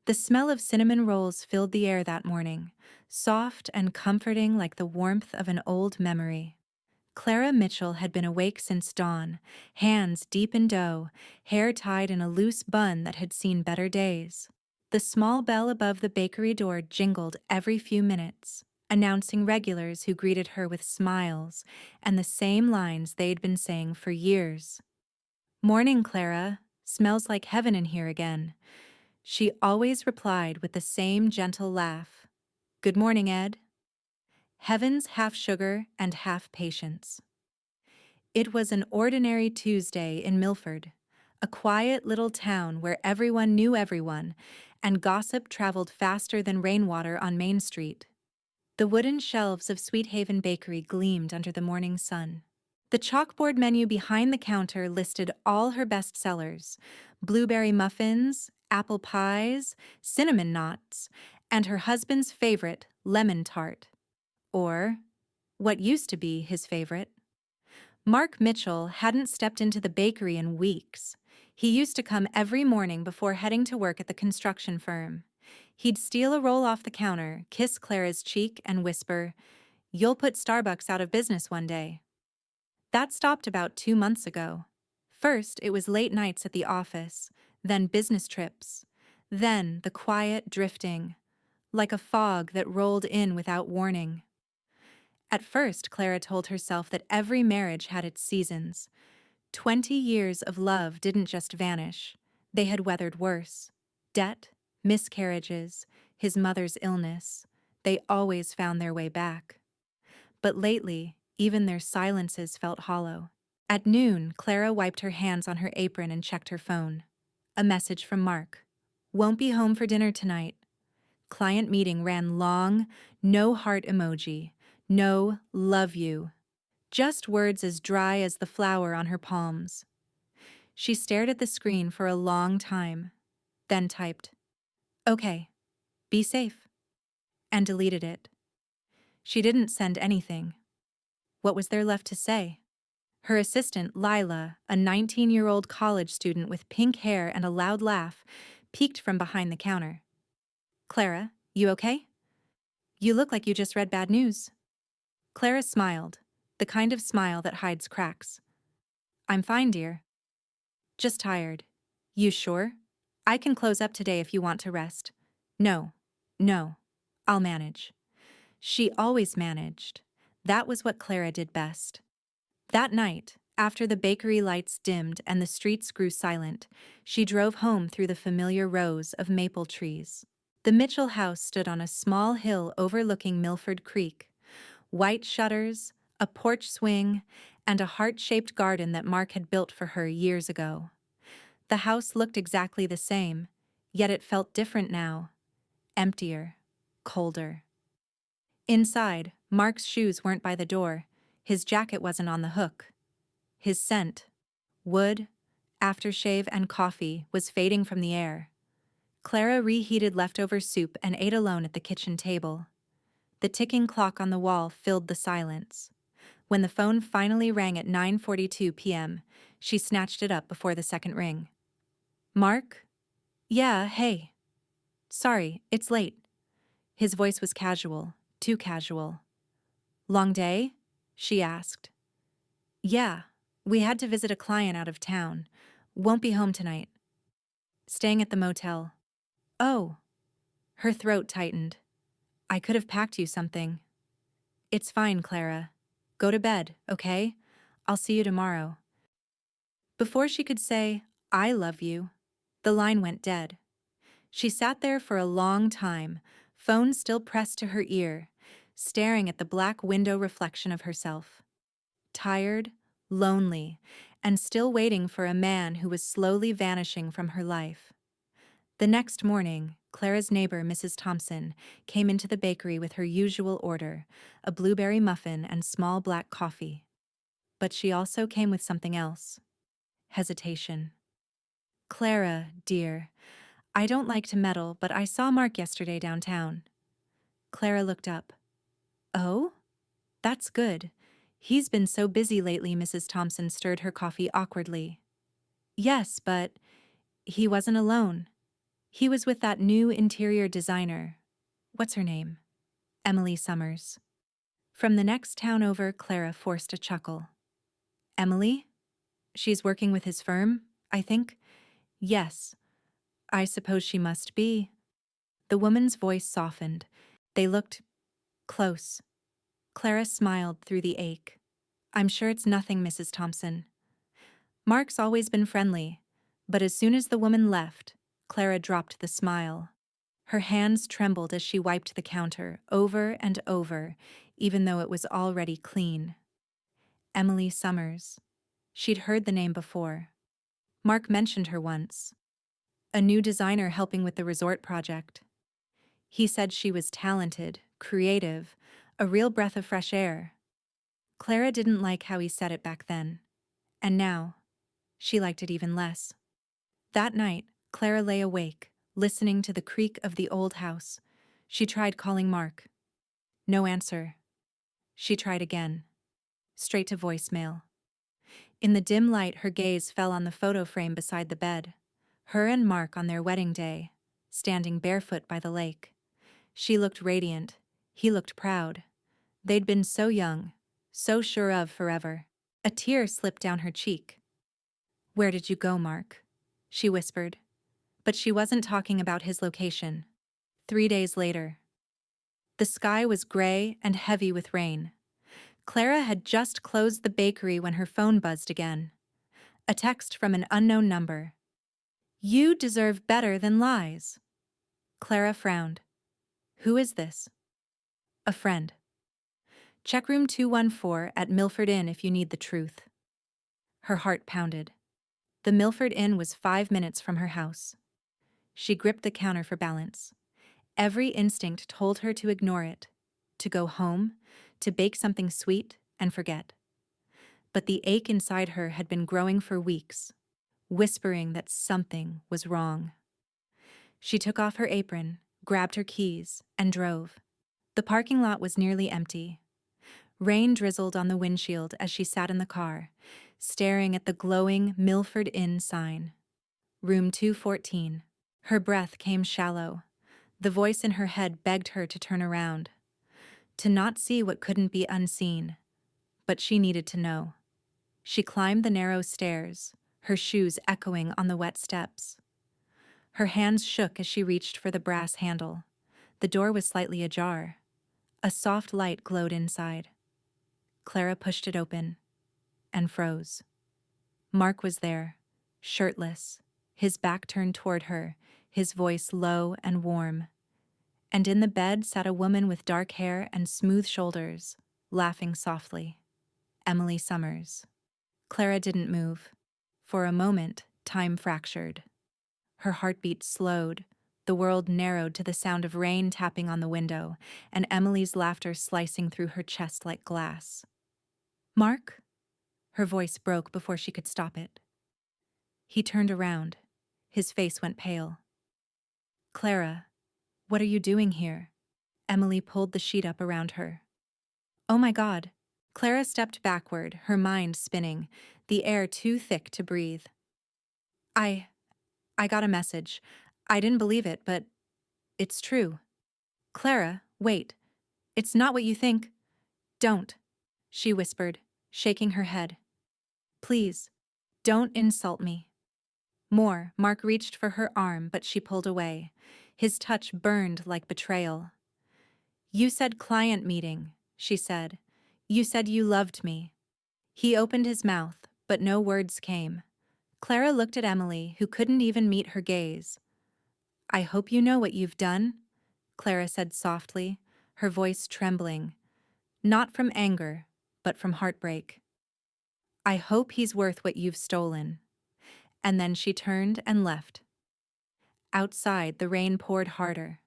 The smell of cinnamon rolls filled the air that morning, soft and comforting like the warmth of an old memory. Clara Mitchell had been awake since dawn, hands deep in dough, hair tied in a loose bun that had seen better days. The small bell above the bakery door jingled every few minutes, announcing regulars who greeted her with smiles and the same lines they'd been saying for years. "Morning, Clara. Smells like heaven in here again." She always replied with the same gentle laugh. "Good morning, Ed." Heaven's half sugar and half patience. It was an ordinary Tuesday in Milford, a quiet little town where everyone knew everyone, and gossip traveled faster than rainwater on Main Street. The wooden shelves of Sweet Haven Bakery gleamed under the morning sun. The chalkboard menu behind the counter listed all her best sellers: blueberry muffins, apple pies, cinnamon knots, and her husband's favorite, lemon tart. Or, what used to be his favorite. Mark Mitchell hadn't stepped into the bakery in weeks. He used to come every morning before heading to work at the construction firm. He'd steal a roll off the counter, kiss Clara's cheek, and whisper, "You'll put Starbucks out of business one day." That stopped about 2 months ago. First, it was late nights at the office, then business trips, then the quiet drifting, like a fog that rolled in without warning. At first, Clara told herself that every marriage had its seasons. 20 years of love didn't just vanish. They had weathered worse. Debt, miscarriages, his mother's illness. They always found their way back. But lately, even their silences felt hollow. At noon, Clara wiped her hands on her apron and checked her phone. A message from Mark. "Won't be home for dinner tonight." Client meeting ran long, no heart emoji, no "love you." Just words as dry as the flour on her palms. She stared at the screen for a long time, then typed, "Okay, be safe," and deleted it. She didn't send anything. What was there left to say? Her assistant, Lila, a 19-year-old college student with pink hair and a loud laugh, peeked from behind the counter. "Clara, you okay? You look like you just read bad news." Clara smiled, the kind of smile that hides cracks. "I'm fine, dear. Just tired." "You sure? I can close up today if you want to rest." "No, no, I'll manage." She always managed. That was what Clara did best. That night, after the bakery lights dimmed and the streets grew silent, she drove home through the familiar rows of maple trees. The Mitchell house stood on a small hill overlooking Milford Creek. White shutters, a porch swing, and a heart-shaped garden that Mark had built for her years ago. The house looked exactly the same, yet it felt different now. Emptier, colder. Inside, Mark's shoes weren't by the door. His jacket wasn't on the hook. His scent, wood, aftershave, and coffee, was fading from the air. Clara reheated leftover soup and ate alone at the kitchen table. The ticking clock on the wall filled the silence. When the phone finally rang at 9:42 p.m., she snatched it up before the second ring. "Mark?" "Yeah, hey. Sorry, it's late." His voice was casual, too casual. "Long day?" she asked. "Yeah, we had to visit a client out of town. Won't be home tonight." "Staying at the motel." "Oh." Her throat tightened. "I could have packed you something." "It's fine, Clara. Go to bed, okay? I'll see you tomorrow." Before she could say, "I love you," the line went dead. She sat there for a long time, phone still pressed to her ear, staring at the black window reflection of herself. Tired, lonely, and still waiting for a man who was slowly vanishing from her life. The next morning, Clara's neighbor, Mrs. Thompson, came into the bakery with her usual order, a blueberry muffin and small black coffee. But she also came with something else. Hesitation. "Clara, dear, I don't like to meddle, but I saw Mark yesterday downtown." Clara looked up. "Oh? That's good. He's been so busy lately." Mrs. Thompson stirred her coffee awkwardly. "Yes, but he wasn't alone. He was with that new interior designer. What's her name? Emily Summers. From the next town over, Clara forced a chuckle. Emily? She's working with his firm, I think? Yes, I suppose she must be. The woman's voice softened. They looked close. Clara smiled through the ache. I'm sure it's nothing, Mrs. Thompson. Mark's always been friendly, but as soon as the woman left, Clara dropped the smile. Her hands trembled as she wiped the counter over and over, even though it was already clean. Emily Summers. She'd heard the name before. Mark mentioned her once. A new designer helping with the resort project. He said she was talented, creative, a real breath of fresh air. Clara didn't like how he said it back then. And now, she liked it even less. That night, Clara lay awake, listening to the creak of the old house. She tried calling Mark. No answer. She tried again. Straight to voicemail. In the dim light, her gaze fell on the photo frame beside the bed. Her and Mark on their wedding day, standing barefoot by the lake. She looked radiant. He looked proud. They'd been so young, so sure of forever. A tear slipped down her cheek. Where did you go, Mark? She whispered. But she wasn't talking about his location. 3 days later. The sky was gray and heavy with rain. Clara had just closed the bakery when her phone buzzed again. A text from an unknown number. You deserve better than lies. Clara frowned. Who is this? A friend. Check room 214 at Milford Inn if you need the truth. Her heart pounded. The Milford Inn was 5 minutes from her house. She gripped the counter for balance. Every instinct told her to ignore it, to go home, to bake something sweet and forget. But the ache inside her had been growing for weeks, whispering that something was wrong. She took off her apron, grabbed her keys, and drove. The parking lot was nearly empty. Rain drizzled on the windshield as she sat in the car, staring at the glowing Milford Inn sign. Room 214. Her breath came shallow. The voice in her head begged her to turn around, to not see what couldn't be unseen. But she needed to know. She climbed the narrow stairs, her shoes echoing on the wet steps. Her hands shook as she reached for the brass handle. The door was slightly ajar. A soft light glowed inside. Clara pushed it open and froze. Mark was there, shirtless, his back turned toward her, his voice low and warm. And in the bed sat a woman with dark hair and smooth shoulders, laughing softly. Emily Summers. Clara didn't move. For a moment, time fractured. Her heartbeat slowed, the world narrowed to the sound of rain tapping on the window, and Emily's laughter slicing through her chest like glass. Mark? Her voice broke before she could stop it. He turned around. His face went pale. Clara, what are you doing here? Emily pulled the sheet up around her. Oh my God. Clara stepped backward, her mind spinning, the air too thick to breathe. I got a message. I didn't believe it, but it's true. Clara, wait. It's not what you think. Don't, she whispered, shaking her head. Please, don't insult me. More, Mark reached for her arm, but she pulled away. His touch burned like betrayal. You said client meeting, she said. You said you loved me. He opened his mouth, but no words came. Clara looked at Emily, who couldn't even meet her gaze. I hope you know what you've done, Clara said softly, her voice trembling. Not from anger, but from heartbreak. I hope he's worth what you've stolen. And then she turned and left. Outside, the rain poured harder.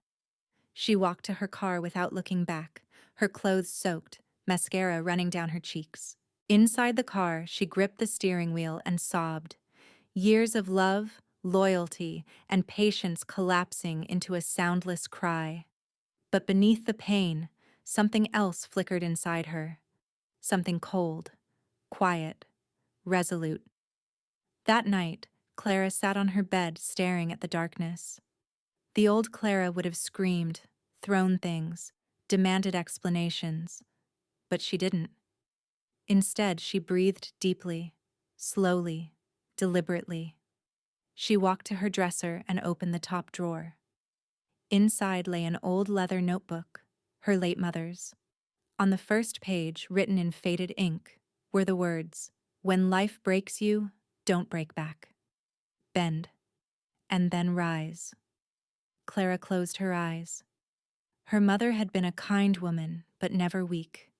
She walked to her car without looking back, her clothes soaked, mascara running down her cheeks. Inside the car, she gripped the steering wheel and sobbed. Years of love, loyalty, and patience collapsing into a soundless cry. But beneath the pain, something else flickered inside her. Something cold, quiet, resolute. That night, Clara sat on her bed staring at the darkness. The old Clara would have screamed, thrown things, demanded explanations, but she didn't. Instead, she breathed deeply, slowly, deliberately. She walked to her dresser and opened the top drawer. Inside lay an old leather notebook, her late mother's. On the first page, written in faded ink, were the words, "When life breaks you, don't break back. Bend, and then rise." Clara closed her eyes. Her mother had been a kind woman, but never weak,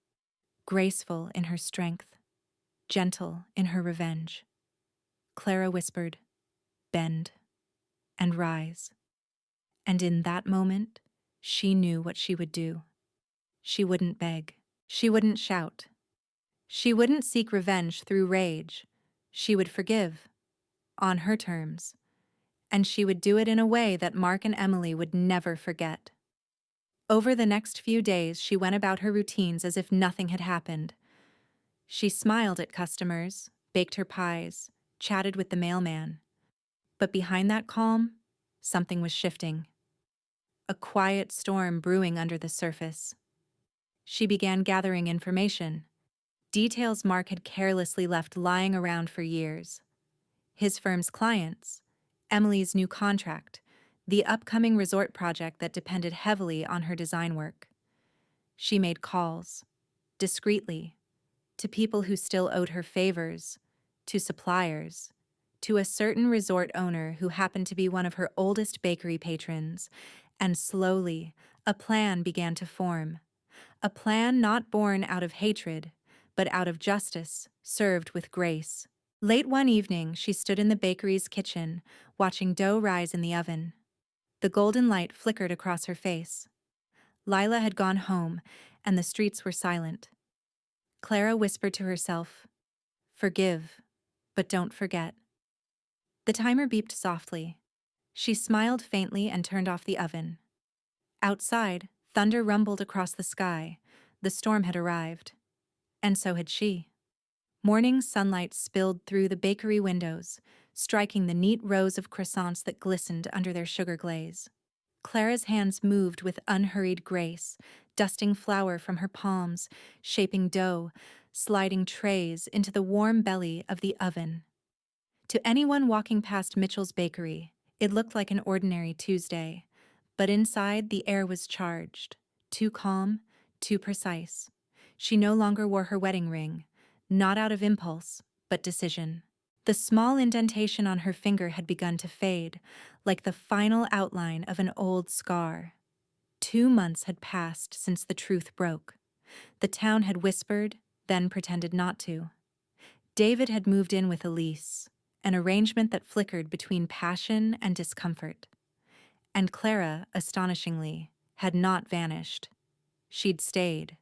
graceful in her strength, gentle in her revenge. Clara whispered, "Bend, and rise." And in that moment, she knew what she would do. She wouldn't beg. She wouldn't shout. She wouldn't seek revenge through rage. She would forgive, on her terms. And she would do it in a way that Mark and Emily would never forget. Over the next few days, she went about her routines as if nothing had happened. She smiled at customers, baked her pies, chatted with the mailman. But behind that calm, something was shifting. A quiet storm brewing under the surface. She began gathering information, details Mark had carelessly left lying around for years. His firm's clients, Emily's new contract, the upcoming resort project that depended heavily on her design work. She made calls, discreetly, to people who still owed her favors, to suppliers, to a certain resort owner who happened to be one of her oldest bakery patrons, and slowly, a plan began to form. A plan not born out of hatred, but out of justice, served with grace. Late one evening, she stood in the bakery's kitchen, watching dough rise in the oven. The golden light flickered across her face. Lila had gone home, and the streets were silent. Clara whispered to herself, "Forgive, but don't forget." The timer beeped softly. She smiled faintly and turned off the oven. Outside, thunder rumbled across the sky. The storm had arrived. And so had she. Morning sunlight spilled through the bakery windows, striking the neat rows of croissants that glistened under their sugar glaze. Clara's hands moved with unhurried grace, dusting flour from her palms, shaping dough, sliding trays into the warm belly of the oven. To anyone walking past Mitchell's bakery, it looked like an ordinary Tuesday, but inside the air was charged, too calm, too precise. She no longer wore her wedding ring, not out of impulse, but decision. The small indentation on her finger had begun to fade, like the final outline of an old scar. 2 months had passed since the truth broke. The town had whispered, then pretended not to. David had moved in with Elise, an arrangement that flickered between passion and discomfort. And Clara, astonishingly, had not vanished. She'd stayed.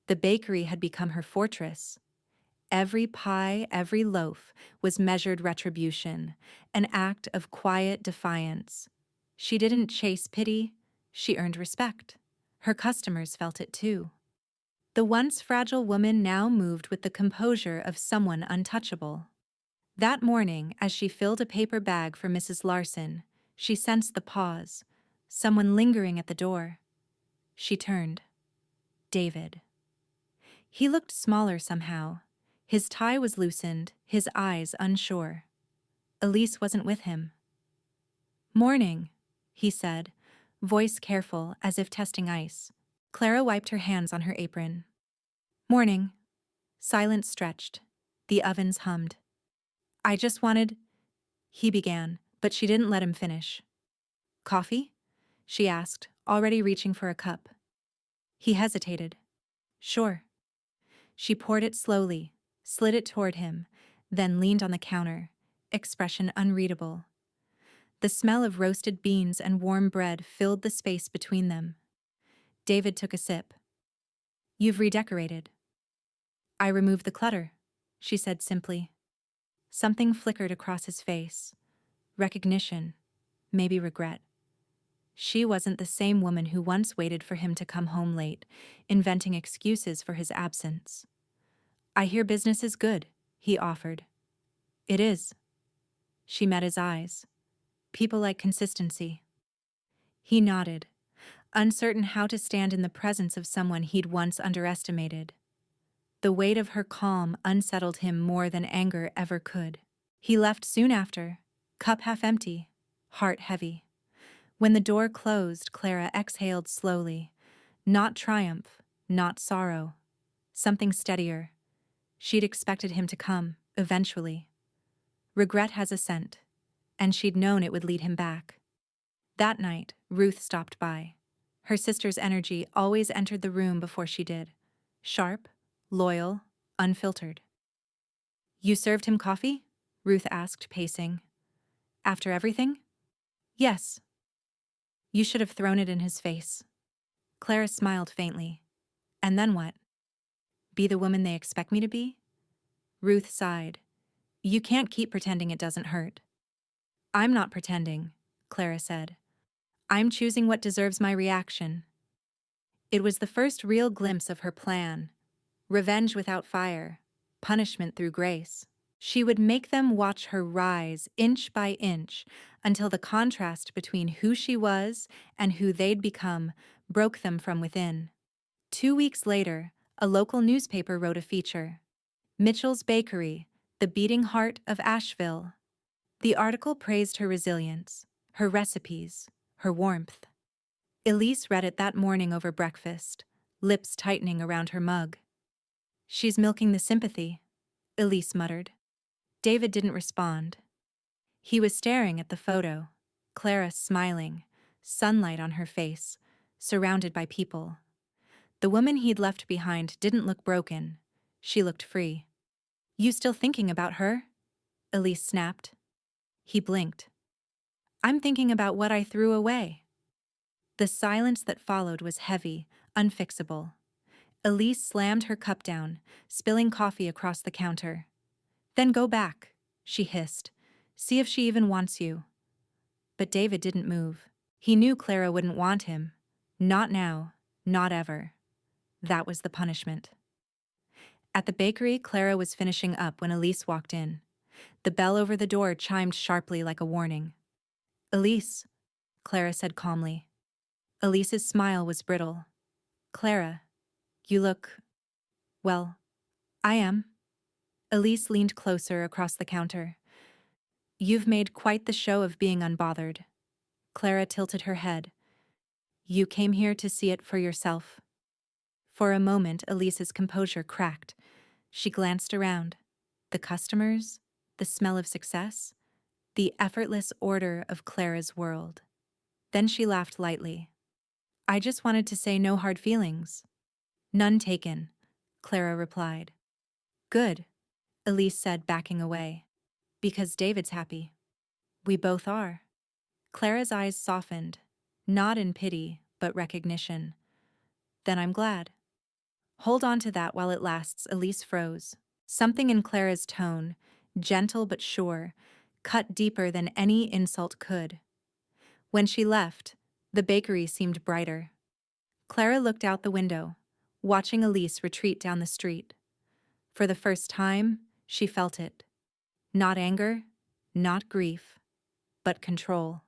The bakery had become her fortress. Every pie, every loaf was measured retribution, an act of quiet defiance. She didn't chase pity, she earned respect. Her customers felt it too. The once fragile woman now moved with the composure of someone untouchable. That morning, as she filled a paper bag for Mrs. Larson, she sensed the pause, someone lingering at the door. She turned. David. He looked smaller somehow. His tie was loosened, his eyes unsure. Elise wasn't with him. "Morning," he said, voice careful as if testing ice. Clara wiped her hands on her apron. "Morning." Silence stretched. The ovens hummed. "I just wanted—" he began, but she didn't let him finish. "Coffee?" she asked, already reaching for a cup. He hesitated. "Sure." She poured it slowly, slid it toward him, then leaned on the counter, expression unreadable. The smell of roasted beans and warm bread filled the space between them. David took a sip. "You've redecorated." "I removed the clutter," she said simply. Something flickered across his face. Recognition, maybe regret. She wasn't the same woman who once waited for him to come home late, inventing excuses for his absence. "I hear business is good," he offered. "It is." She met his eyes. "People like consistency." He nodded, uncertain how to stand in the presence of someone he'd once underestimated. The weight of her calm unsettled him more than anger ever could. He left soon after, cup half empty, heart heavy. When the door closed, Clara exhaled slowly. Not triumph, not sorrow. Something steadier. She'd expected him to come, eventually. Regret has a scent, and she'd known it would lead him back. That night, Ruth stopped by. Her sister's energy always entered the room before she did. Sharp, loyal, unfiltered. "You served him coffee?" Ruth asked, pacing. "After everything?" "Yes." "You should have thrown it in his face." Clara smiled faintly. "And then what? Be the woman they expect me to be?" Ruth sighed. "You can't keep pretending it doesn't hurt." "I'm not pretending," Clara said. "I'm choosing what deserves my reaction." It was the first real glimpse of her plan. Revenge without fire, punishment through grace. She would make them watch her rise inch by inch until the contrast between who she was and who they'd become broke them from within. 2 weeks later, a local newspaper wrote a feature. Mitchell's Bakery, the beating heart of Asheville. The article praised her resilience, her recipes, her warmth. Elise read it that morning over breakfast, lips tightening around her mug. "She's milking the sympathy," Elise muttered. David didn't respond. He was staring at the photo, Clara smiling, sunlight on her face, surrounded by people. The woman he'd left behind didn't look broken. She looked free. "You still thinking about her?" Elise snapped. He blinked. "I'm thinking about what I threw away." The silence that followed was heavy, unfixable. Elise slammed her cup down, spilling coffee across the counter. "Then go back," she hissed. "See if she even wants you." But David didn't move. He knew Clara wouldn't want him. Not now, not ever. That was the punishment. At the bakery, Clara was finishing up when Elise walked in. The bell over the door chimed sharply like a warning. "Elise," Clara said calmly. Elise's smile was brittle. "Clara, you look... well, I am." Elise leaned closer across the counter. "You've made quite the show of being unbothered." Clara tilted her head. "You came here to see it for yourself." For a moment, Elise's composure cracked. She glanced around. The customers, the smell of success, the effortless order of Clara's world. Then she laughed lightly. "I just wanted to say no hard feelings." "None taken," Clara replied. "Good," Elise said, backing away. "Because David's happy." "We both are." Clara's eyes softened, not in pity, but recognition. "Then I'm glad." "Hold on to that while it lasts," Elise froze. Something in Clara's tone, gentle but sure, cut deeper than any insult could. When she left, the bakery seemed brighter. Clara looked out the window, watching Elise retreat down the street. For the first time, she felt it. Not anger, not grief, but control.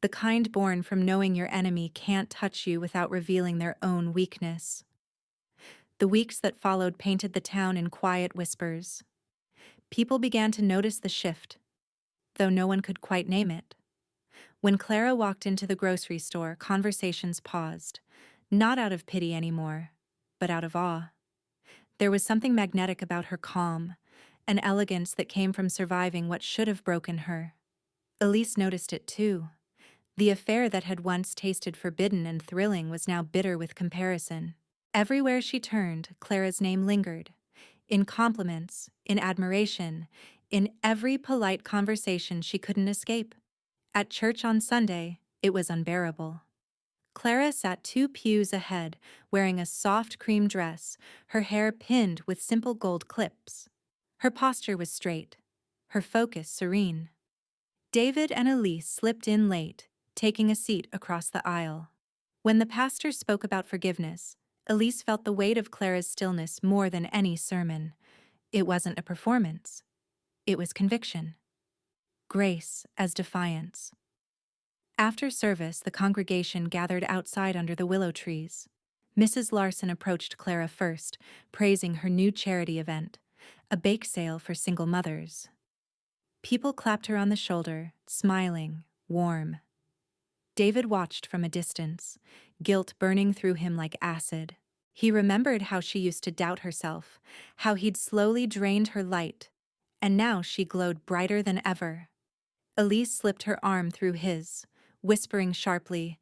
The kind born from knowing your enemy can't touch you without revealing their own weakness. The weeks that followed painted the town in quiet whispers. People began to notice the shift, though no one could quite name it. When Clara walked into the grocery store, conversations paused, not out of pity anymore, but out of awe. There was something magnetic about her calm, an elegance that came from surviving what should have broken her. Elise noticed it too. The affair that had once tasted forbidden and thrilling was now bitter with comparison. Everywhere she turned, Clara's name lingered. In compliments, in admiration, in every polite conversation she couldn't escape. At church on Sunday, it was unbearable. Clara sat 2 pews ahead, wearing a soft cream dress, her hair pinned with simple gold clips. Her posture was straight, her focus serene. David and Elise slipped in late, taking a seat across the aisle. When the pastor spoke about forgiveness, Elise felt the weight of Clara's stillness more than any sermon. It wasn't a performance. It was conviction. Grace as defiance. After service, the congregation gathered outside under the willow trees. Mrs. Larson approached Clara first, praising her new charity event, a bake sale for single mothers. People clapped her on the shoulder, smiling, warm. David watched from a distance, guilt burning through him like acid. He remembered how she used to doubt herself, how he'd slowly drained her light, and now she glowed brighter than ever. Elise slipped her arm through his, whispering sharply,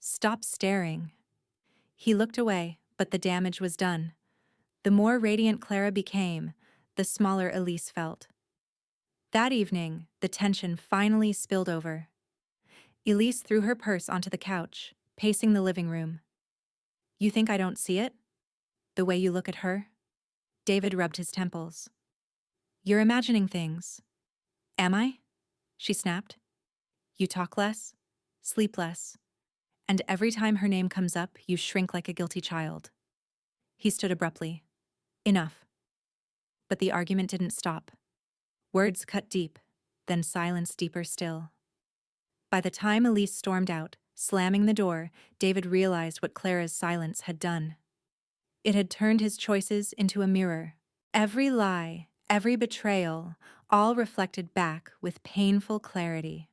"Stop staring." He looked away, but the damage was done. The more radiant Clara became, the smaller Elise felt. That evening, the tension finally spilled over. Elise threw her purse onto the couch, pacing the living room. "You think I don't see it? The way you look at her?" David rubbed his temples. "You're imagining things." "Am I?" she snapped. "You talk less, sleep less, and every time her name comes up, you shrink like a guilty child." He stood abruptly. "Enough." But the argument didn't stop. Words cut deep, then silence deeper still. By the time Elise stormed out, slamming the door, David realized what Clara's silence had done. It had turned his choices into a mirror. Every lie, every betrayal, all reflected back with painful clarity.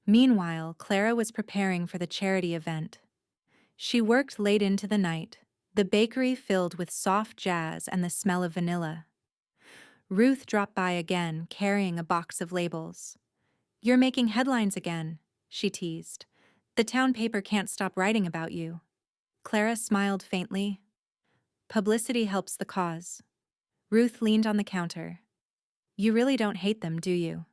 Meanwhile, Clara was preparing for the charity event. She worked late into the night, the bakery filled with soft jazz and the smell of vanilla. Ruth dropped by again, carrying a box of labels. "You're making headlines again," she teased. "The town paper can't stop writing about you." Clara smiled faintly. "Publicity helps the cause." Ruth leaned on the counter. "You really don't hate them, do you?"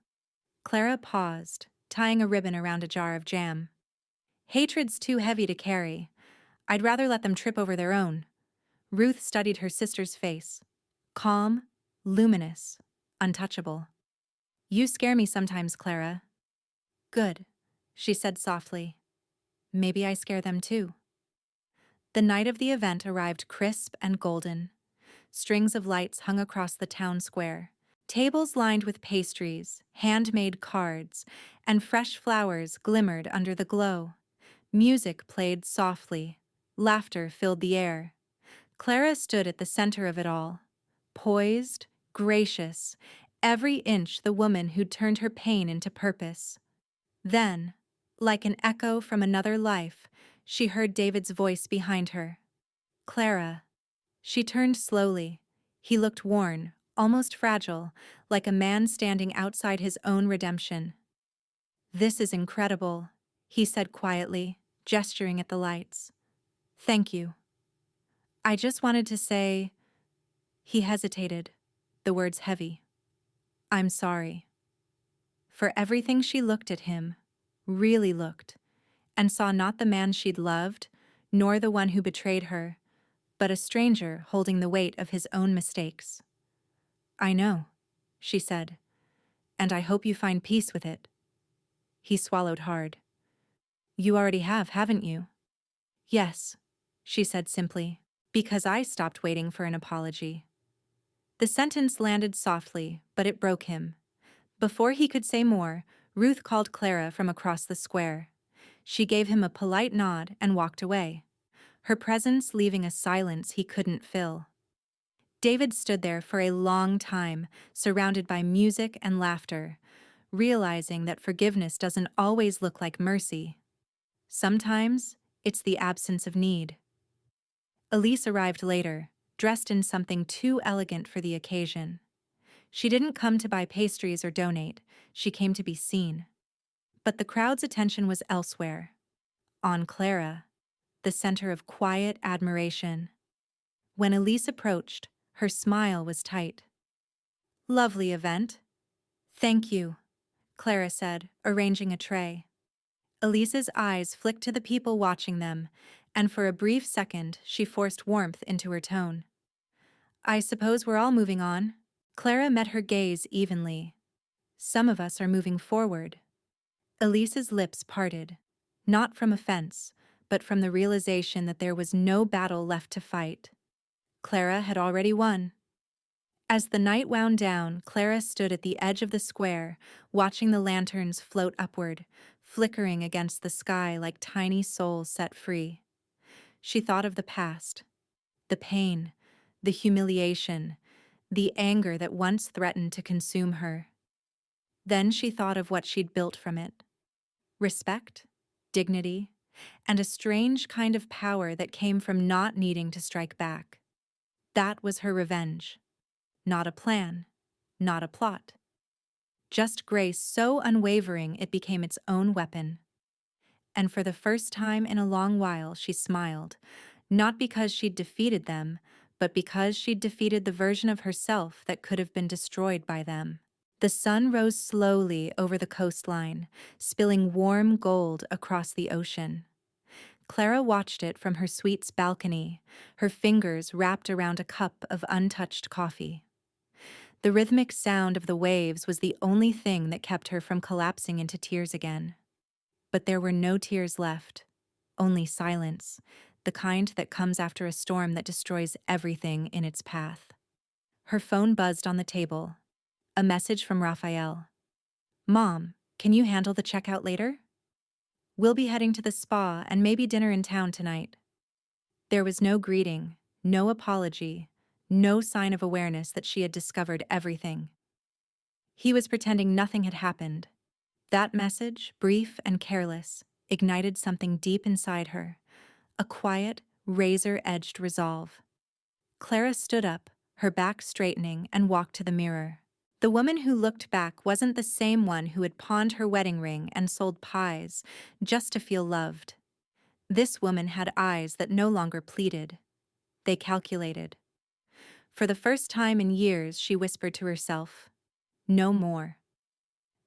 Clara paused, tying a ribbon around a jar of jam. "Hatred's too heavy to carry. I'd rather let them trip over their own." Ruth studied her sister's face. Calm, luminous, untouchable. "You scare me sometimes, Clara." "Good," she said softly. "Maybe I scare them too." The night of the event arrived crisp and golden. Strings of lights hung across the town square. Tables lined with pastries, handmade cards, and fresh flowers glimmered under the glow. Music played softly. Laughter filled the air. Clara stood at the center of it all, poised, gracious, every inch the woman who'd turned her pain into purpose. Then, like an echo from another life, she heard David's voice behind her. "Clara." She turned slowly. He looked worn, almost fragile, like a man standing outside his own redemption. "This is incredible," he said quietly, gesturing at the lights. "Thank you. I just wanted to say—" He hesitated, the words heavy. "I'm sorry." For everything she looked at him, really looked, and saw not the man she'd loved, nor the one who betrayed her, but a stranger holding the weight of his own mistakes. "I know," she said, "and I hope you find peace with it." He swallowed hard. "You already have, haven't you?" "Yes," she said simply, "because I stopped waiting for an apology." The sentence landed softly, but it broke him. Before he could say more, Ruth called Clara from across the square. She gave him a polite nod and walked away, her presence leaving a silence he couldn't fill. David stood there for a long time, surrounded by music and laughter, realizing that forgiveness doesn't always look like mercy. Sometimes, it's the absence of need. Elise arrived later, dressed in something too elegant for the occasion. She didn't come to buy pastries or donate, she came to be seen. But the crowd's attention was elsewhere. On Clara, the center of quiet admiration. When Elise approached, her smile was tight. "Lovely event." "Thank you," Clara said, arranging a tray. Elise's eyes flicked to the people watching them, and for a brief second she forced warmth into her tone. "I suppose we're all moving on." Clara met her gaze evenly. "Some of us are moving forward." Elise's lips parted, not from offense, but from the realization that there was no battle left to fight. Clara had already won. As the night wound down, Clara stood at the edge of the square, watching the lanterns float upward, flickering against the sky like tiny souls set free. She thought of the past, the pain, the humiliation, the anger that once threatened to consume her. Then she thought of what she'd built from it: respect, dignity, and a strange kind of power that came from not needing to strike back. That was her revenge. Not a plan, not a plot. Just grace so unwavering it became its own weapon. And for the first time in a long while, she smiled, not because she'd defeated them, but because she'd defeated the version of herself that could have been destroyed by them. The sun rose slowly over the coastline, spilling warm gold across the ocean. Clara watched it from her suite's balcony, her fingers wrapped around a cup of untouched coffee. The rhythmic sound of the waves was the only thing that kept her from collapsing into tears again. But there were no tears left, only silence, the kind that comes after a storm that destroys everything in its path. Her phone buzzed on the table. A message from Raphael. "Mom, can you handle the checkout later? We'll be heading to the spa and maybe dinner in town tonight." There was no greeting, no apology, no sign of awareness that she had discovered everything. He was pretending nothing had happened. That message, brief and careless, ignited something deep inside her, a quiet, razor-edged resolve. Clara stood up, her back straightening, and walked to the mirror. The woman who looked back wasn't the same one who had pawned her wedding ring and sold pies just to feel loved. This woman had eyes that no longer pleaded. They calculated. For the first time in years, she whispered to herself, "No more."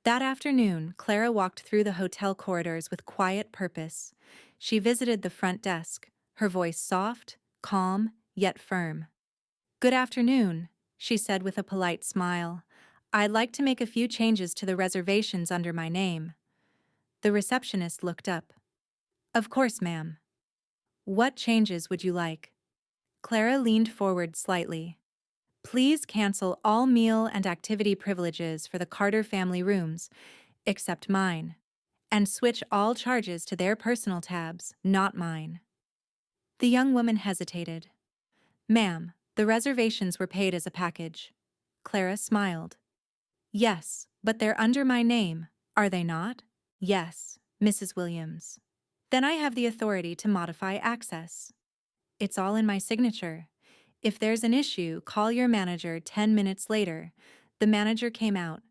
That afternoon, Clara walked through the hotel corridors with quiet purpose. She visited the front desk, her voice soft, calm, yet firm. "Good afternoon," she said with a polite smile. "I'd like to make a few changes to the reservations under my name." The receptionist looked up. "Of course, ma'am. What changes would you like?" Clara leaned forward slightly. "Please cancel all meal and activity privileges for the Carter family rooms, except mine, and switch all charges to their personal tabs, not mine." The young woman hesitated. "Ma'am, the reservations were paid as a package." Clara smiled. "Yes, but they're under my name, are they not?" "Yes, Mrs. Williams." "Then I have the authority to modify access. It's all in my signature. If there's an issue, call your manager 10 minutes later." The manager came out,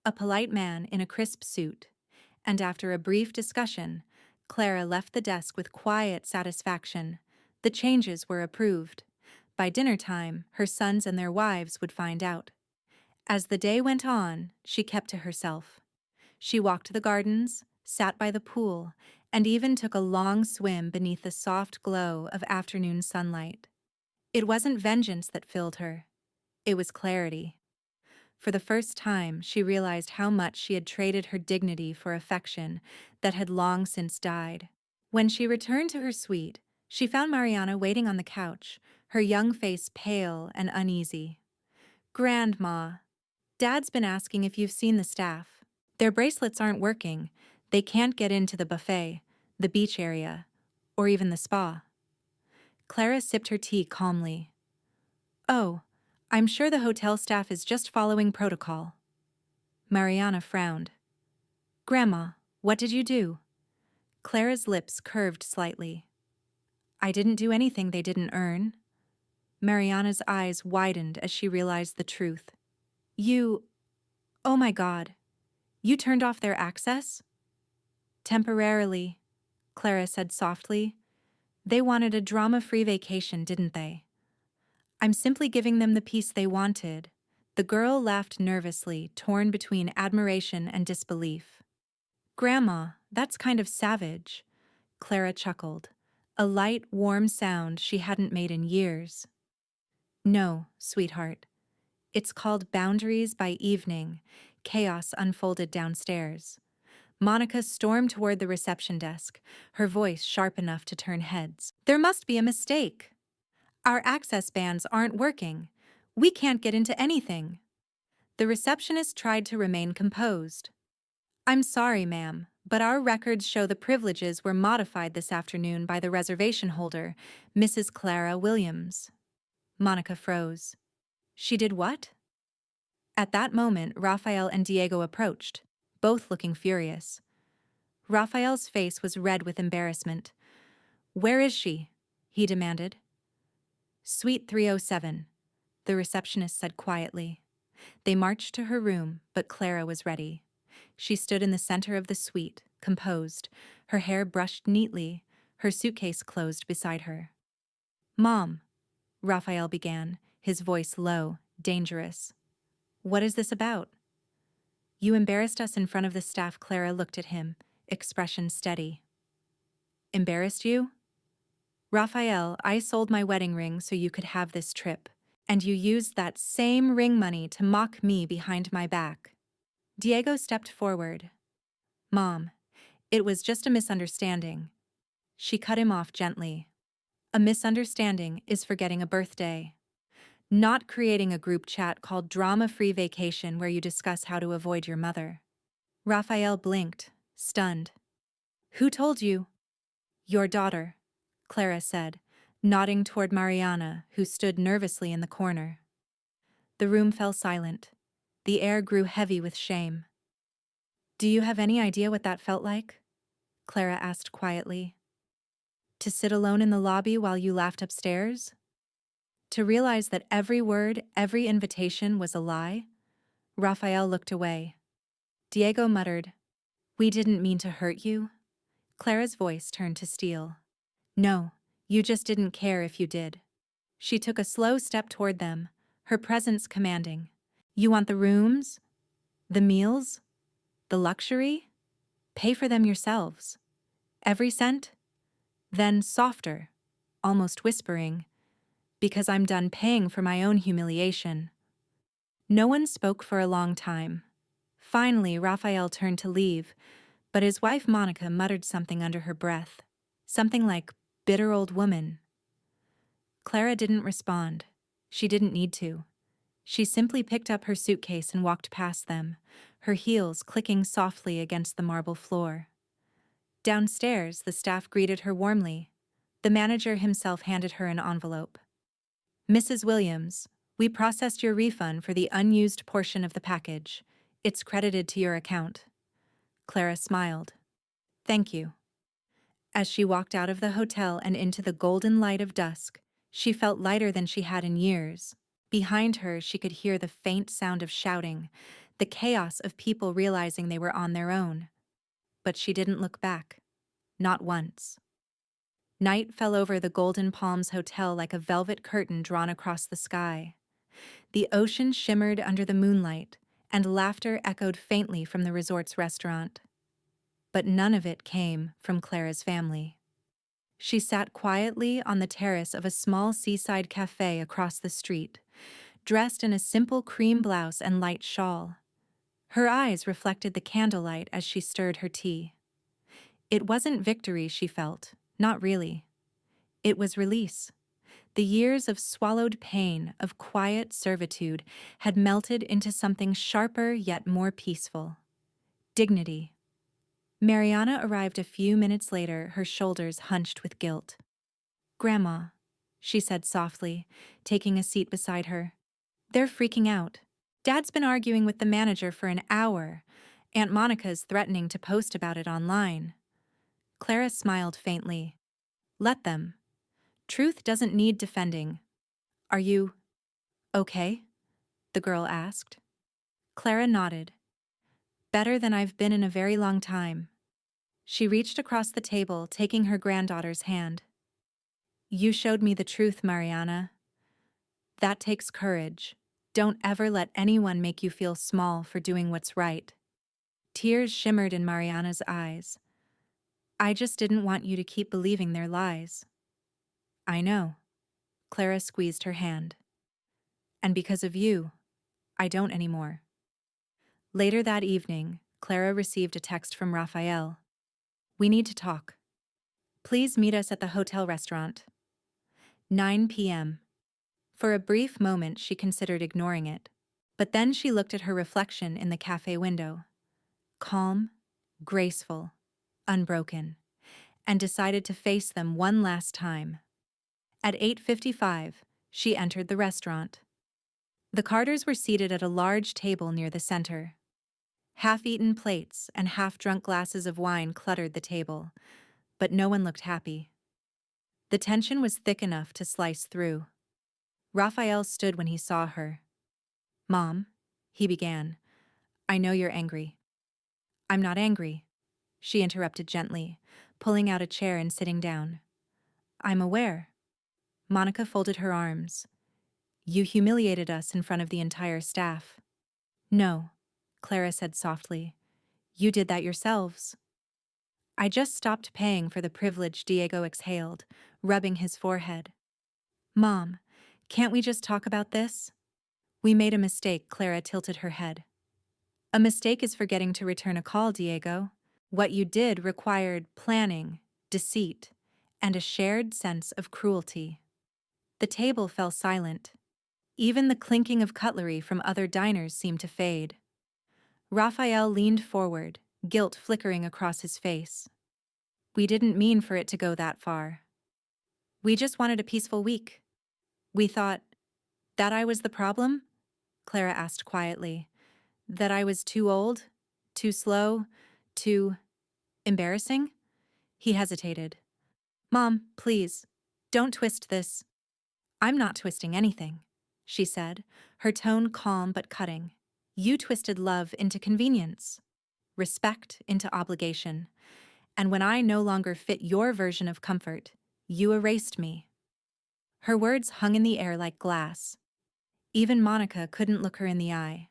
a polite man in a crisp suit, and after a brief discussion, Clara left the desk with quiet satisfaction. The changes were approved. By dinner time, her sons and their wives would find out. As the day went on, she kept to herself. She walked the gardens, sat by the pool, and even took a long swim beneath the soft glow of afternoon sunlight. It wasn't vengeance that filled her. It was clarity. For the first time, she realized how much she had traded her dignity for affection that had long since died. When she returned to her suite, she found Mariana waiting on the couch, her young face pale and uneasy. "Grandma, Dad's been asking if you've seen the staff. Their bracelets aren't working. They can't get into the buffet, the beach area, or even the spa." Clara sipped her tea calmly. "Oh, I'm sure the hotel staff is just following protocol." Mariana frowned. "Grandma, what did you do?" Clara's lips curved slightly. "I didn't do anything they didn't earn." Mariana's eyes widened as she realized the truth. Oh my God, you turned off their access?" "Temporarily," Clara said softly. "They wanted a drama-free vacation, didn't they? I'm simply giving them the peace they wanted." The girl laughed nervously, torn between admiration and disbelief. "Grandma, that's kind of savage." Clara chuckled, a light, warm sound she hadn't made in years. "No, sweetheart. It's called Boundaries by Evening." Chaos unfolded downstairs. Monica stormed toward the reception desk, her voice sharp enough to turn heads. "There must be a mistake. Our access bands aren't working. We can't get into anything." The receptionist tried to remain composed. "I'm sorry, ma'am, But our records show the privileges were modified this afternoon by the reservation holder, Mrs. Clara Williams. Monica froze. She did what? At that moment, Raphael and Diego approached, both looking furious. Raphael's face was red with embarrassment. "Where is she?" he demanded. "Suite 307, the receptionist said quietly. They marched to her room, but Clara was ready. She stood in the center of the suite, composed, her hair brushed neatly, her suitcase closed beside her. "Mom," Raphael began, his voice low, dangerous. "What is this about?" "You embarrassed us in front of the staff." Clara looked at him, expression steady. "Embarrassed you?" "Raphael, I sold my wedding ring so you could have this trip, and you used that same ring money to mock me behind my back." Diego stepped forward. "Mom, it was just a misunderstanding." She cut him off gently. "A misunderstanding is forgetting a birthday, not creating a group chat called Drama-Free Vacation where you discuss how to avoid your mother." Raphael blinked, stunned. "Who told you?" "Your daughter," Clara said, nodding toward Mariana, who stood nervously in the corner. The room fell silent. The air grew heavy with shame. "Do you have any idea what that felt like?" Clara asked quietly. "To sit alone in the lobby while you laughed upstairs? To realize that every word, every invitation was a lie?" Raphael looked away. Diego muttered, "We didn't mean to hurt you." Clara's voice turned to steel. "No, you just didn't care if you did." She took a slow step toward them, her presence commanding. "You want the rooms? The meals? The luxury? Pay for them yourselves. Every cent?" Then softer, almost whispering, "Because I'm done paying for my own humiliation." No one spoke for a long time. Finally, Raphael turned to leave, but his wife Monica muttered something under her breath. Something like, "Bitter old woman." Clara didn't respond. She didn't need to. She simply picked up her suitcase and walked past them, her heels clicking softly against the marble floor. Downstairs, the staff greeted her warmly. The manager himself handed her an envelope. "Mrs. Williams, we processed your refund for the unused portion of the package. It's credited to your account." Clara smiled. "Thank you." As she walked out of the hotel and into the golden light of dusk, she felt lighter than she had in years. Behind her, she could hear the faint sound of shouting, the chaos of people realizing they were on their own. But she didn't look back. Not once. Night fell over the Golden Palms Hotel like a velvet curtain drawn across the sky. The ocean shimmered under the moonlight, and laughter echoed faintly from the resort's restaurant. But none of it came from Clara's family. She sat quietly on the terrace of a small seaside cafe across the street, dressed in a simple cream blouse and light shawl. Her eyes reflected the candlelight as she stirred her tea. It wasn't victory she felt, not really. It was release. The years of swallowed pain, of quiet servitude, had melted into something sharper yet more peaceful. Dignity. Mariana arrived a few minutes later, her shoulders hunched with guilt. "Grandma," she said softly, taking a seat beside her. "They're freaking out. Dad's been arguing with the manager for an hour. Aunt Monica's threatening to post about it online." Clara smiled faintly. "Let them. Truth doesn't need defending." "Are you okay?" the girl asked. Clara nodded. "Better than I've been in a very long time." She reached across the table, taking her granddaughter's hand. "You showed me the truth, Mariana. That takes courage. Don't ever let anyone make you feel small for doing what's right." Tears shimmered in Mariana's eyes. "I just didn't want you to keep believing their lies." "I know." Clara squeezed her hand. "And because of you, I don't anymore." Later that evening, Clara received a text from Raphael. "We need to talk. Please meet us at the hotel restaurant. 9 p.m. For a brief moment, she considered ignoring it. But then she looked at her reflection in the cafe window. Calm, graceful, unbroken, and decided to face them one last time. At 8:55, she entered the restaurant. The Carters were seated at a large table near the center. Half-eaten plates and half-drunk glasses of wine cluttered the table, but no one looked happy. The tension was thick enough to slice through. Raphael stood when he saw her. "Mom," he began, "I know you're angry." "I'm not angry," she interrupted gently, pulling out a chair and sitting down. "I'm aware." Monica folded her arms. "You humiliated us in front of the entire staff." "No," Clara said softly. "You did that yourselves." "I just stopped paying for the privilege," Diego exhaled, rubbing his forehead. "Mom, can't we just talk about this?" "We made a mistake," Clara tilted her head. "A mistake is forgetting to return a call, Diego. What you did required planning, deceit, and a shared sense of cruelty." The table fell silent. Even the clinking of cutlery from other diners seemed to fade. Raphael leaned forward, guilt flickering across his face. "We didn't mean for it to go that far. We just wanted a peaceful week. We thought that I was the problem?" Clara asked quietly. "That I was too old, too slow, too embarrassing?" He hesitated. "Mom, please, don't twist this." "I'm not twisting anything," she said, her tone calm but cutting. "You twisted love into convenience, respect into obligation, and when I no longer fit your version of comfort, you erased me." Her words hung in the air like glass. Even Monica couldn't look her in the eye.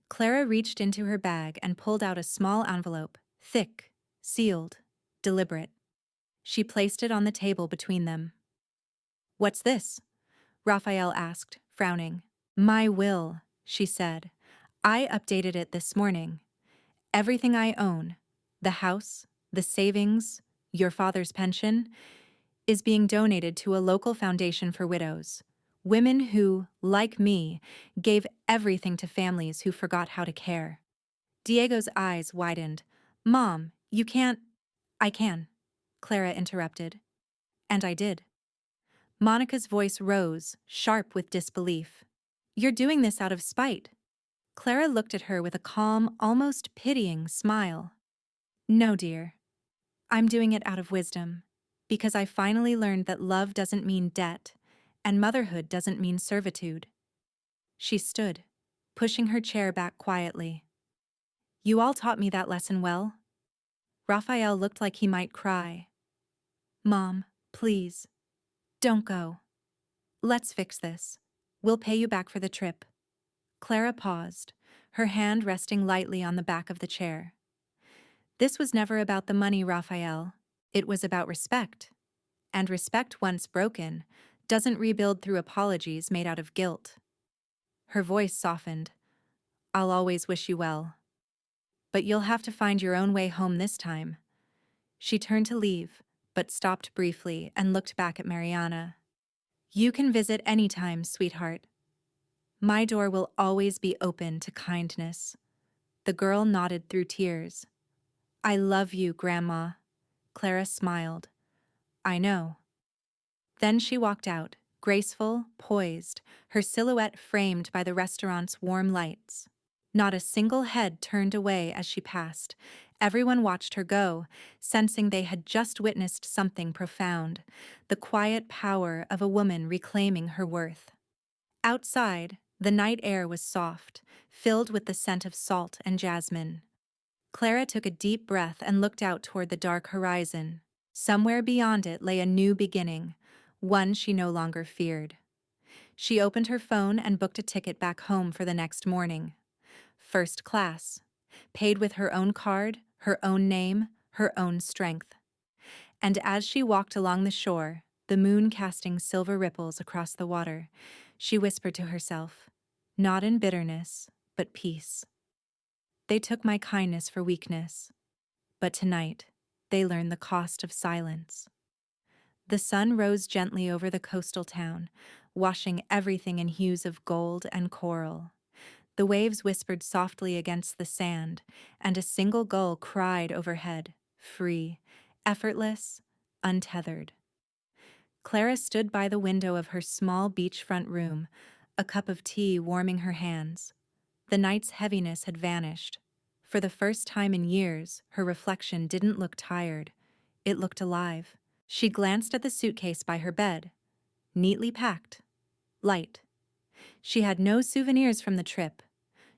Clara reached into her bag and pulled out a small envelope, thick, sealed, deliberate. She placed it on the table between them. "What's this?" Raphael asked, frowning. "My will," she said. "I updated it this morning. Everything I own, the house, the savings, your father's pension, is being donated to a local foundation for widows. Women who, like me, gave everything to families who forgot how to care." Diego's eyes widened. "Mom, you can't—" "I can," Clara interrupted. "And I did." Monica's voice rose, sharp with disbelief. "You're doing this out of spite." Clara looked at her with a calm, almost pitying smile. "No, dear. I'm doing it out of wisdom, because I finally learned that love doesn't mean debt, and motherhood doesn't mean servitude." She stood, pushing her chair back quietly. "You all taught me that lesson well." Raphael looked like he might cry. "Mom, please, don't go. Let's fix this. We'll pay you back for the trip." Clara paused, her hand resting lightly on the back of the chair. "This was never about the money, Raphael. It was about respect. And respect once broken doesn't rebuild through apologies made out of guilt." Her voice softened. "I'll always wish you well. But you'll have to find your own way home this time." She turned to leave, but stopped briefly and looked back at Mariana. "You can visit any time, sweetheart. My door will always be open to kindness." The girl nodded through tears. "I love you, Grandma." Clara smiled. "I know." Then she walked out, graceful, poised, her silhouette framed by the restaurant's warm lights. Not a single head turned away as she passed. Everyone watched her go, sensing they had just witnessed something profound, the quiet power of a woman reclaiming her worth. Outside, the night air was soft, filled with the scent of salt and jasmine. Clara took a deep breath and looked out toward the dark horizon. Somewhere beyond it lay a new beginning, one she no longer feared. She opened her phone and booked a ticket back home for the next morning. First class. Paid with her own card, her own name, her own strength. And as she walked along the shore, the moon casting silver ripples across the water, she whispered to herself, "Not in bitterness, but peace. They took my kindness for weakness, but tonight they learned the cost of silence." The sun rose gently over the coastal town, washing everything in hues of gold and coral. The waves whispered softly against the sand, and a single gull cried overhead, free, effortless, untethered. Clara stood by the window of her small beachfront room, a cup of tea warming her hands. The night's heaviness had vanished. For the first time in years, her reflection didn't look tired. It looked alive. She glanced at the suitcase by her bed. Neatly packed. Light. She had no souvenirs from the trip.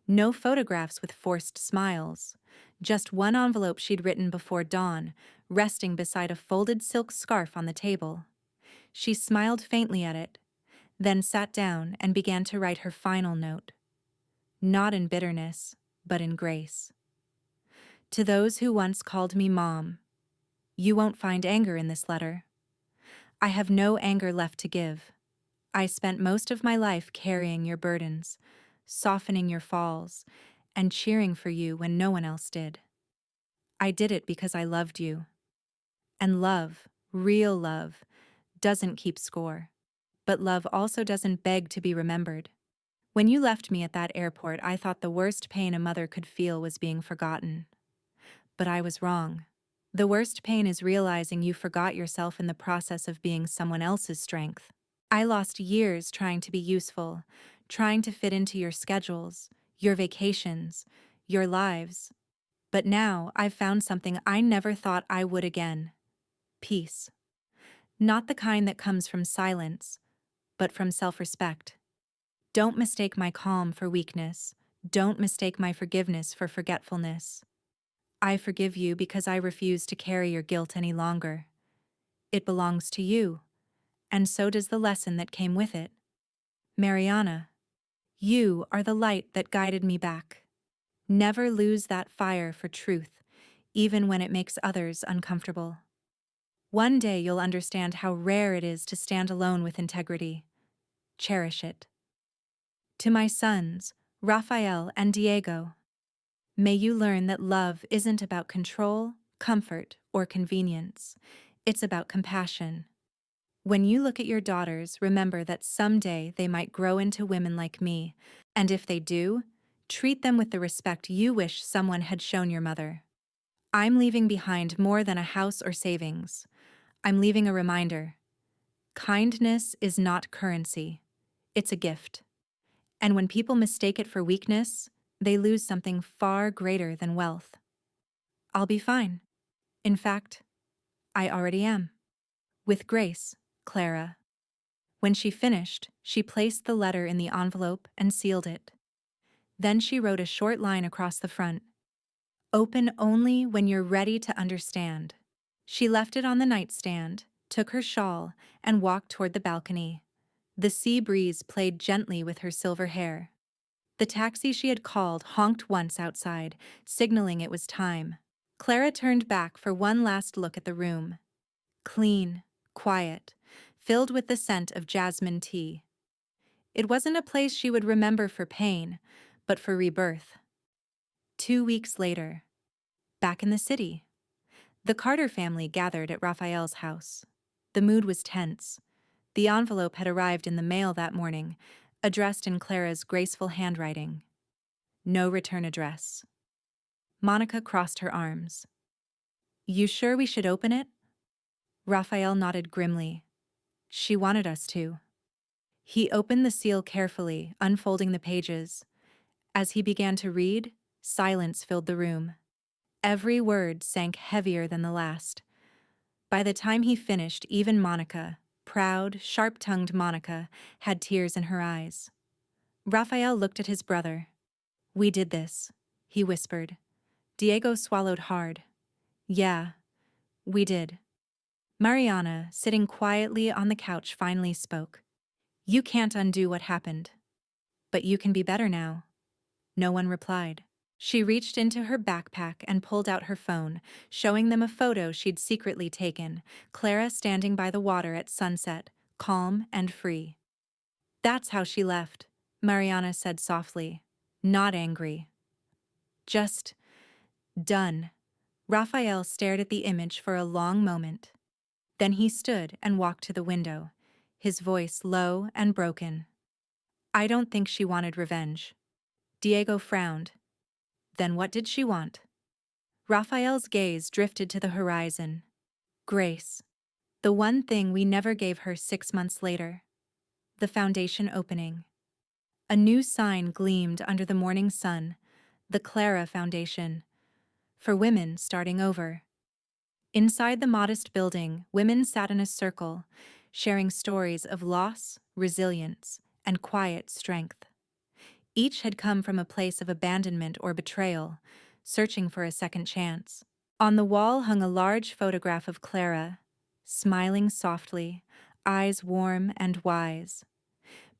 No photographs with forced smiles. Just one envelope she'd written before dawn, resting beside a folded silk scarf on the table. She smiled faintly at it, then sat down and began to write her final note. Not in bitterness, but in grace. To those who once called me Mom, you won't find anger in this letter. I have no anger left to give. I spent most of my life carrying your burdens, softening your falls, and cheering for you when no one else did. I did it because I loved you. And love, real love, doesn't keep score. But love also doesn't beg to be remembered. When you left me at that airport, I thought the worst pain a mother could feel was being forgotten. But I was wrong. The worst pain is realizing you forgot yourself in the process of being someone else's strength. I lost years trying to be useful, trying to fit into your schedules, your vacations, your lives. But now I've found something I never thought I would again. Peace. Not the kind that comes from silence, but from self-respect. Don't mistake my calm for weakness. Don't mistake my forgiveness for forgetfulness. I forgive you because I refuse to carry your guilt any longer. It belongs to you, and so does the lesson that came with it. Mariana, you are the light that guided me back. Never lose that fire for truth, even when it makes others uncomfortable. One day you'll understand how rare it is to stand alone with integrity. Cherish it. To my sons, Raphael and Diego, may you learn that love isn't about control, comfort, or convenience. It's about compassion. When you look at your daughters, remember that someday they might grow into women like me, and if they do, treat them with the respect you wish someone had shown your mother. I'm leaving behind more than a house or savings. I'm leaving a reminder. Kindness is not currency. It's a gift. And when people mistake it for weakness, they lose something far greater than wealth. I'll be fine. In fact, I already am. With grace, Clara. When she finished, she placed the letter in the envelope and sealed it. Then she wrote a short line across the front. Open only when you're ready to understand. She left it on the nightstand, took her shawl, and walked toward the balcony. The sea breeze played gently with her silver hair. The taxi she had called honked once outside, signaling it was time. Clara turned back for one last look at the room. Clean, quiet, filled with the scent of jasmine tea. It wasn't a place she would remember for pain, but for rebirth. 2 weeks later, back in the city, the Carter family gathered at Raphael's house. The mood was tense. The envelope had arrived in the mail that morning, addressed in Clara's graceful handwriting. No return address. Monica crossed her arms. You sure we should open it? Raphael nodded grimly. She wanted us to. He opened the seal carefully, unfolding the pages. As he began to read, silence filled the room. Every word sank heavier than the last. By the time he finished, even Monica, proud, sharp-tongued Monica, had tears in her eyes. Raphael looked at his brother. We did this, he whispered. Diego swallowed hard. Yeah, we did. Mariana, sitting quietly on the couch, finally spoke. You can't undo what happened. But you can be better now. No one replied. She reached into her backpack and pulled out her phone, showing them a photo she'd secretly taken, Clara standing by the water at sunset, calm and free. That's how she left, Mariana said softly, not angry. Just done. Raphael stared at the image for a long moment. Then he stood and walked to the window, his voice low and broken. I don't think she wanted revenge. Diego frowned. Then what did she want? Raphael's gaze drifted to the horizon. Grace. The one thing we never gave her 6 months later. The foundation opening. A new sign gleamed under the morning sun. The Clara Foundation. For women starting over. Inside the modest building, women sat in a circle, sharing stories of loss, resilience, and quiet strength. Each had come from a place of abandonment or betrayal, searching for a second chance. On the wall hung a large photograph of Clara, smiling softly, eyes warm and wise.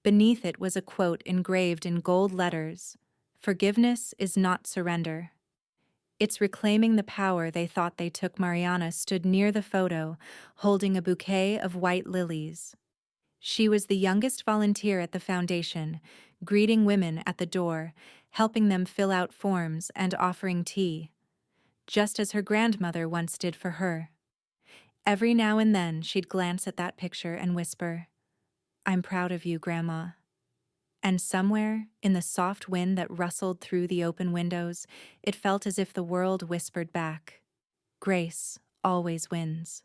Beneath it was a quote engraved in gold letters: "Forgiveness is not surrender." It's reclaiming the power they thought they took. Mariana stood near the photo, holding a bouquet of white lilies. She was the youngest volunteer at the foundation, greeting women at the door, helping them fill out forms and offering tea, just as her grandmother once did for her. Every now and then she'd glance at that picture and whisper, "I'm proud of you, Grandma." And somewhere, in the soft wind that rustled through the open windows, it felt as if the world whispered back, "Grace always wins."